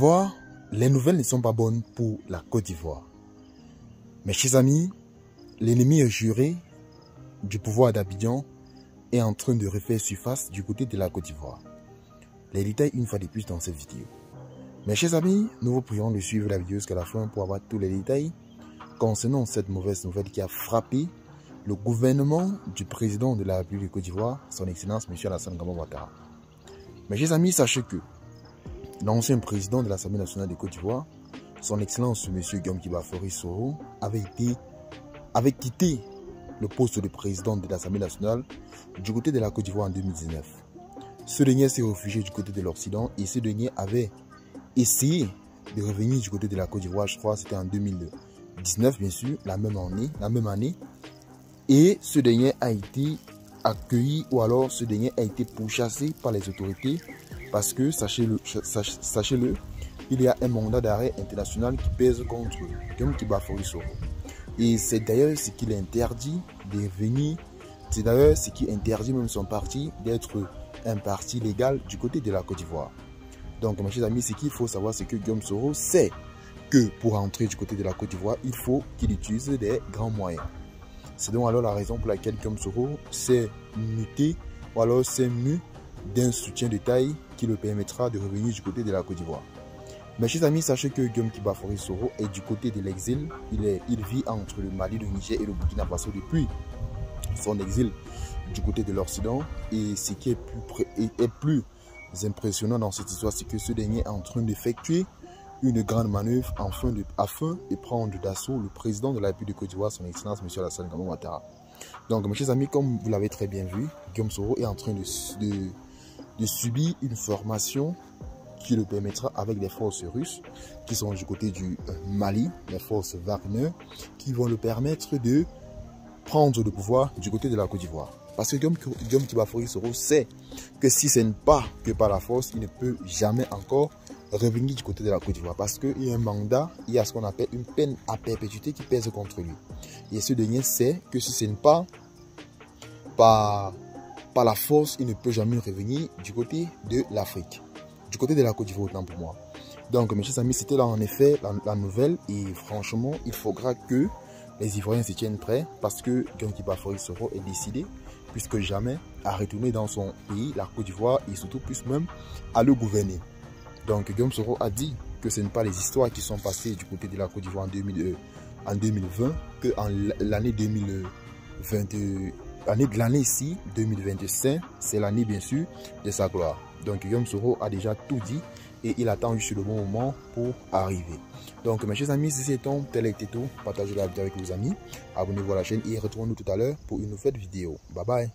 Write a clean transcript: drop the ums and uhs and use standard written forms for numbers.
Voir, les nouvelles ne sont pas bonnes pour la Côte d'Ivoire. Mes chers amis, l'ennemi juré du pouvoir d'Abidjan est en train de refaire surface du côté de la Côte d'Ivoire. Les détails une fois de plus dans cette vidéo. Mes chers amis, nous vous prions de suivre la vidéo jusqu'à la fin pour avoir tous les détails concernant cette mauvaise nouvelle qui a frappé le gouvernement du président de la République de Côte d'Ivoire, son Excellence M. Alassane Ouattara. Mes chers amis, sachez que l'ancien président de l'Assemblée nationale de Côte d'Ivoire, son Excellence M. Guillaume Faure Soro, avait quitté le poste de président de l'Assemblée nationale du côté de la Côte d'Ivoire en 2019. Ce dernier s'est réfugié du côté de l'Occident et ce dernier avait essayé de revenir du côté de la Côte d'Ivoire, je crois c'était en 2019 bien sûr, la même année. Et ce dernier a été accueilli ou alors ce dernier a été pourchassé par les autorités parce que, sachez-le, il y a un mandat d'arrêt international qui pèse contre Guillaume Faure Soro. Et c'est d'ailleurs ce qui l'interdit de venir, c'est d'ailleurs ce qui interdit même son parti d'être un parti légal du côté de la Côte d'Ivoire. Donc mes chers amis, ce qu'il faut savoir, c'est que Guillaume Soro sait que pour entrer du côté de la Côte d'Ivoire, il faut qu'il utilise des grands moyens. C'est donc alors la raison pour laquelle Guillaume Soro s'est muté ou alors s'est mu d'un soutien de taille qui le permettra de revenir du côté de la Côte d'Ivoire. Mes chers amis, sachez que Guillaume Faure Soro est du côté de l'exil. Il vit entre le Mali, le Niger et le Burkina Faso depuis son exil du côté de l'Occident. Et ce qui est plus impressionnant dans cette histoire, c'est que ce dernier est en train d'effectuer une grande manœuvre afin de prendre d'assaut le président de la République de Côte d'Ivoire, son Excellence M. Alassane Ouattara. Donc mes chers amis, comme vous l'avez très bien vu, Guillaume Soro est en train de subir une formation qui le permettra avec les forces russes qui sont du côté du Mali, les forces Wagner, qui vont le permettre de prendre le pouvoir du côté de la Côte d'Ivoire. Parce que Guillaume Faure Soro sait que si ce n'est pas que par la force, il ne peut jamais encore revenir du côté de la Côte d'Ivoire. Parce qu'il y a un mandat, il y a ce qu'on appelle une peine à perpétuité qui pèse contre lui. Et ce dernier sait que si ce n'est pas par la force, il ne peut jamais revenir du côté de l'Afrique. Du côté de la Côte d'Ivoire, autant pour moi. Donc, mes chers amis, c'était là en effet la nouvelle. Et franchement, il faudra que les Ivoiriens se tiennent prêts parce que Guillaume Faure Soro est décidé, plus que jamais, à retourner dans son pays, la Côte d'Ivoire, et surtout plus même à le gouverner. Donc, Guillaume Soro a dit que ce n'est pas les histoires qui sont passées du côté de la Côte d'Ivoire en 2020, que en l'année 2020, ici, 2025, c'est l'année bien sûr de sa gloire. Donc Guillaume Soro a déjà tout dit et il attend juste le bon moment pour arriver. Donc mes chers amis, si c'est tout, tel était tout, partagez la vidéo avec vos amis, abonnez-vous à la chaîne et retrouvons-nous tout à l'heure pour une nouvelle vidéo. Bye bye.